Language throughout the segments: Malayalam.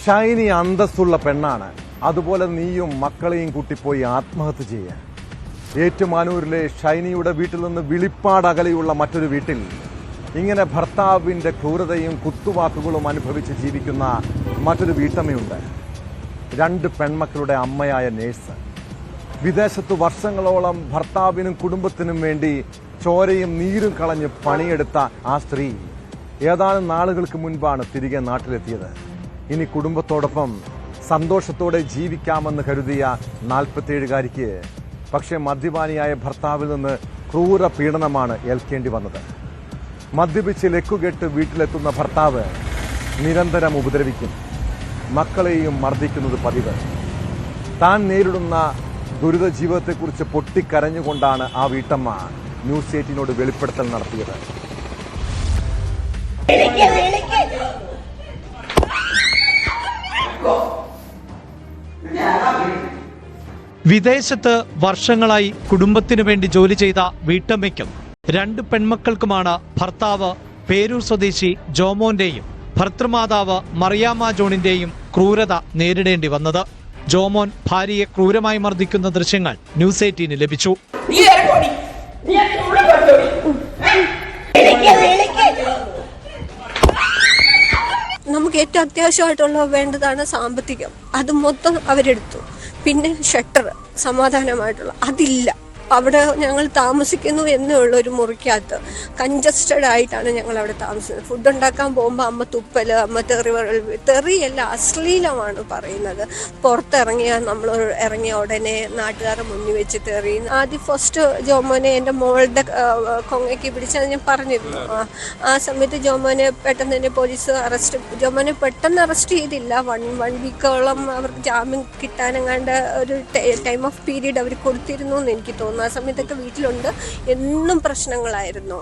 ഷൈനി അന്തസ്സുള്ള പെണ്ണാണ്. അതുപോലെ നീയും മക്കളെയും കൂട്ടിപ്പോയി ആത്മഹത്യ ചെയ്യാൻ. ഏറ്റുമാനൂരിലെ ഷൈനിയുടെ വീട്ടിൽ നിന്ന് വിളിപ്പാടകലെയുള്ള മറ്റൊരു വീട്ടിൽ ഇങ്ങനെ ഭർത്താവിന്റെ ക്രൂരതയും കുത്തുവാക്കുകളും അനുഭവിച്ച് ജീവിക്കുന്ന മറ്റൊരു വീട്ടമ്മയുണ്ട്. 2 പെൺമക്കളുടെ അമ്മയായ നേഴ്സ്. വിദേശത്ത് വർഷങ്ങളോളം ഭർത്താവിനും കുടുംബത്തിനും വേണ്ടി ചോരയും നീരും കളഞ്ഞ് പണിയെടുത്ത ആ സ്ത്രീ ഏതാനും നാളുകൾക്ക് മുൻപാണ് തിരികെ നാട്ടിലെത്തിയത്. ഇനി കുടുംബത്തോടൊപ്പം സന്തോഷത്തോടെ ജീവിക്കാമെന്ന് കരുതിയ 47-കാരിക്ക് പക്ഷേ മദ്യപാനിയായ ഭർത്താവിൽ നിന്ന് ക്രൂര പീഡനമാണ് ഏൽക്കേണ്ടി വന്നത്. മദ്യപിച്ച് ലക്കുകെട്ട് വീട്ടിലെത്തുന്ന ഭർത്താവ് നിരന്തരം ഉപദ്രവിക്കും, മക്കളെയും മർദ്ദിക്കുന്നത് പതിവ്. താൻ നേരിടുന്ന ദുരിത ജീവിതത്തെക്കുറിച്ച് പൊട്ടിക്കരഞ്ഞുകൊണ്ടാണ് ആ വീട്ടമ്മ ന്യൂസ് 18 വെളിപ്പെടുത്തൽ നടത്തിയത്. വിദേശത്ത് വർഷങ്ങളായി കുടുംബത്തിനു വേണ്ടി ജോലി ചെയ്ത വീട്ടമ്മയ്ക്കും 2 പെൺമക്കൾക്കുമാണ് ഭർത്താവ് പേരൂർ സ്വദേശി ജോമോന്റെയും ഭർത്തൃമാതാവ് മറിയാമ്മ ജോണിന്റെയും ക്രൂരത നേരിടേണ്ടി വന്നത്. ജോമോൻ ഭാര്യയെ ക്രൂരമായി മർദ്ദിക്കുന്ന ദൃശ്യങ്ങൾ ന്യൂസ് 18 ലഭിച്ചു. നമുക്ക് ഏറ്റവും അത്യാവശ്യമായിട്ടുള്ള വേണ്ടതാണ് സാമ്പത്തികം. അത് മൊത്തം അവരെടുത്തു. പിന്നെ ഷട്ടർ സമാധാനമായിട്ടുള്ള അതില്ല. അവിടെ ഞങ്ങൾ താമസിക്കുന്നു എന്നുള്ള ഒരു മുറിക്കകത്ത് കൺജസ്റ്റഡ് ആയിട്ടാണ് ഞങ്ങൾ അവിടെ താമസിക്കുന്നത്. ഫുഡ് ഉണ്ടാക്കാൻ പോകുമ്പോൾ അമ്മ തുപ്പല്, അമ്മ തെറിയല്ല, അശ്ലീലമാണ് പറയുന്നത്. പുറത്തിറങ്ങിയാൽ നമ്മൾ ഇറങ്ങിയ ഉടനെ നാട്ടുകാരെ മുന്നിൽ വെച്ച് തെറി. ആദ്യം ഫസ്റ്റ് ജോമോനെ എൻ്റെ മോളുടെ കൊങ്ങയ്ക്ക് പിടിച്ചത് ഞാൻ പറഞ്ഞിരുന്നു. ആ സമയത്ത് ജോമോനെ പെട്ടെന്ന് തന്നെ പോലീസ് ജോമോനെ പെട്ടെന്ന് അറസ്റ്റ് ചെയ്തില്ല. വൺ വീക്കോളം അവർക്ക് ജാമ്യം കിട്ടാനെങ്ങാണ്ട് ഒരു ടൈം ഓഫ് പീരീഡ് അവർ കൊടുത്തിരുന്നു എന്ന് എനിക്ക് തോന്നുന്നു. ആ സമയത്തൊക്കെ വീട്ടിലുണ്ട്, എന്നും പ്രശ്നങ്ങളായിരുന്നു.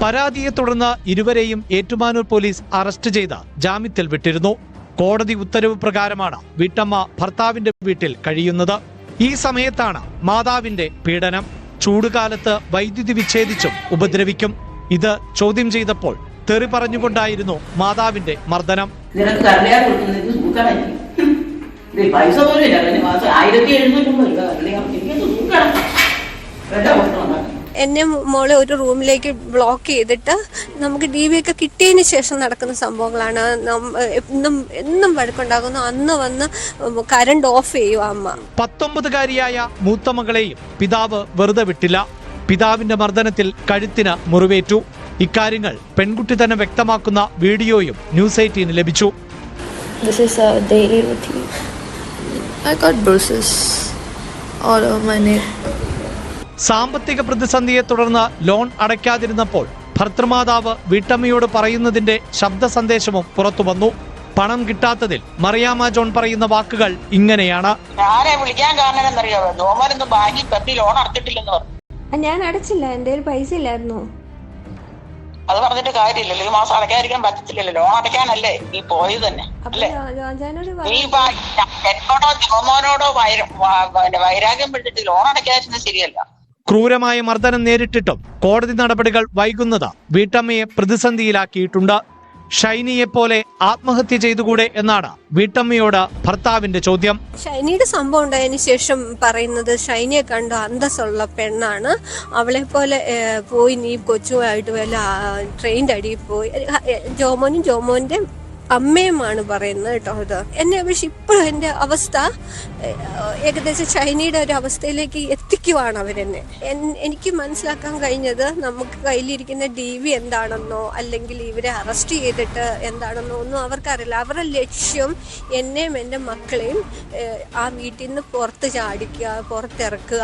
പരാതിയെ തുടർന്ന് ഇരുവരെയും ഏറ്റുമാനൂർ പോലീസ് അറസ്റ്റ് ചെയ്ത് ജാമ്യത്തിൽ വിട്ടിരുന്നു. കോടതി ഉത്തരവ് പ്രകാരമാണ് വീട്ടമ്മ ഭർത്താവിന്റെ വീട്ടിൽ കഴിയുന്നത്. ഈ സമയത്താണ് മാതാവിന്റെ പീഡനം. ചൂടുകാലത്ത് വൈദ്യുതി വിച്ഛേദിച്ചും ഉപദ്രവിക്കും. ഇത് ചോദ്യം ചെയ്തപ്പോൾ തെറി പറഞ്ഞുകൊണ്ടായിരുന്നു മാതാവിന്റെ മർദ്ദനം. എന്നെ മോളെ ഒരു റൂമിലേക്ക് ബ്ലോക്ക് ചെയ്തിട്ട് നമുക്ക് DV ഒക്കെ കിട്ടിയതിന് ശേഷം നടക്കുന്ന സംഭവങ്ങളാണ്. എന്നും വഴക്കുണ്ടാകുന്നു. അന്ന് വന്ന് കറണ്ട് ഓഫ് ചെയ്യും അമ്മ. 19-കാരിയായ മൂത്ത മകളെയും പിതാവ് വെറുതെ വിട്ടില്ല. പിതാവിന്റെ മർദ്ദനത്തിൽ കഴുത്തിന് മുറിവേറ്റു. ഇക്കാര്യങ്ങൾ പെൺകുട്ടി തന്നെ വ്യക്തമാക്കുന്ന വീഡിയോയും ന്യൂസ് 18 ലഭിച്ചു. This is a daily routine. I got bruises all over my neck. സാമ്പത്തിക പ്രതിസന്ധിയെ തുടർന്ന് ലോൺ അടയ്ക്കാതിരുന്നപ്പോൾ ഭർത്തൃമാതാവ് വീട്ടമ്മയോട് പറയുന്നതിന്റെ ശബ്ദ സന്ദേശവും പുറത്തു വന്നു. പണം കിട്ടാത്തതിൽ മറിയാമ്മ ജോൺ പറയുന്ന വാക്കുകൾ ഇങ്ങനെയാണ്. ഞാൻ അടച്ചില്ല, എന്റെ പൈസ ഇല്ലായിരുന്നു. അത് പറഞ്ഞിട്ട് കാര്യമില്ലല്ലോ. ഈ മാസം അടയ്ക്കാതിരിക്കാൻ പറ്റത്തില്ലല്ലോ. ലോൺ അടയ്ക്കാനല്ലേ ഈ പോയത് തന്നെ അല്ലേ? നീ എന്നോടോ ജോമോനോടോ വൈരാഗ്യം പിടിച്ചിട്ട് ലോൺ അടയ്ക്കാതിരുന്നത് ശരിയല്ല. ക്രൂരമായ മർദ്ദനം നേരിട്ടിട്ടും കോടതി നടപടികൾ വൈകുന്നത് വീട്ടമ്മയെ പ്രതിസന്ധിയിലാക്കിയിട്ടുണ്ട്. ഷൈനിയെ പോലെ ആത്മഹത്യ ചെയ്തുകൂടെ എന്നാണ് വീട്ടമ്മയോട് ഭർത്താവിന്റെ ചോദ്യം. ഷൈനിയുടെ സംഭവം ഉണ്ടായതിനു ശേഷം പറയുന്നത് ഷൈനിയെ കണ്ടു അന്തസ്സുള്ള പെണ്ണാണ്, അവളെ പോലെ പോയി നീ കൊച്ചുമായിട്ട് വല്ല ട്രെയിൻ്റെ അടിയിൽ പോയി. ജോമോന്റെ അമ്മയുമാണ് പറയുന്നത് കേട്ടോ. ഇത് എന്നെ പക്ഷെ ഇപ്പോഴും എൻ്റെ അവസ്ഥ ഏകദേശം ഷൈനിയുടെ ഒരു അവസ്ഥയിലേക്ക് എത്തിക്കുവാണ് അവരെന്നെ. എനിക്ക് മനസ്സിലാക്കാൻ കഴിഞ്ഞത് നമുക്ക് കയ്യിലിരിക്കുന്ന DV എന്താണെന്നോ അല്ലെങ്കിൽ ഇവരെ അറസ്റ്റ് ചെയ്തിട്ട് എന്താണെന്നോ ഒന്നും അവർക്കറിയില്ല. അവരുടെ ലക്ഷ്യം എന്നെയും എൻ്റെ മക്കളെയും ആ വീട്ടിൽ നിന്ന് പുറത്ത് ചാടിക്കുക, പുറത്തിറക്കുക,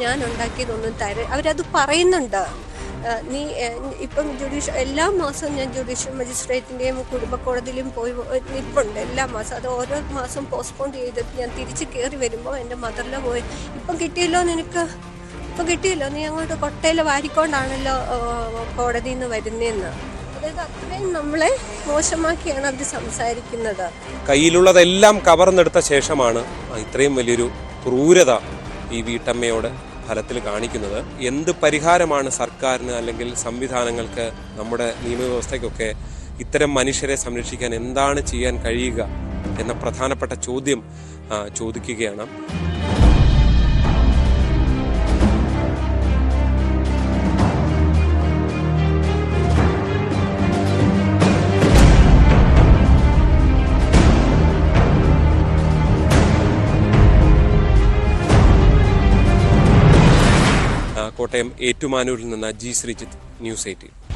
ഞാൻ ഉണ്ടാക്കിയതൊന്നും അവരത് പറയുന്നുണ്ട്. നീ ഇപ്പം എല്ലാ മാസവും ഞാൻ ജുഡീഷ്യൽ മജിസ്ട്രേറ്റിൻ്റെയും കുടുംബ കോടതിയിലും പോയി നിൽപ്പുണ്ട് എല്ലാ മാസം. അത് ഓരോ മാസം പോസ്റ്റ്പോൺ ചെയ്തിട്ട് ഞാൻ തിരിച്ച് കയറി വരുമ്പോൾ എൻ്റെ മദറിലെ പോയി ഇപ്പം കിട്ടിയല്ലോ നിനക്ക്, ഇപ്പം കിട്ടിയല്ലോ, നീ അങ്ങോട്ട് കൊട്ടയിൽ വാരിക്കൊണ്ടാണല്ലോ കോടതിയിൽ നിന്ന് വരുന്നതെന്ന്. അതായത് അത്രയും നമ്മളെ മോശമാക്കിയാണ് അവർ സംസാരിക്കുന്നത്. കയ്യിലുള്ളതെല്ലാം കവർന്നെടുത്ത ശേഷമാണ് ഇത്രയും വലിയൊരു ക്രൂരത ഈ വീട്ടമ്മയോട് ഫലത്തിൽ കാണിക്കുന്നത്. എന്ത് പരിഹാരമാണ് സർക്കാരിന് അല്ലെങ്കിൽ സംവിധാനങ്ങൾക്ക്, നമ്മുടെ നിയമവ്യവസ്ഥയ്ക്കൊക്കെ ഇത്തരം മനുഷ്യരെ സംരക്ഷിക്കാൻ എന്താണ് ചെയ്യാൻ കഴിയുക എന്ന പ്രധാനപ്പെട്ട ചോദ്യം ചോദിക്കുകയാണ്. കോട്ടയം ഏറ്റുമാനൂരിൽ നിന്ന് ജി ശ്രീജിത്ത്, ന്യൂസ് 18.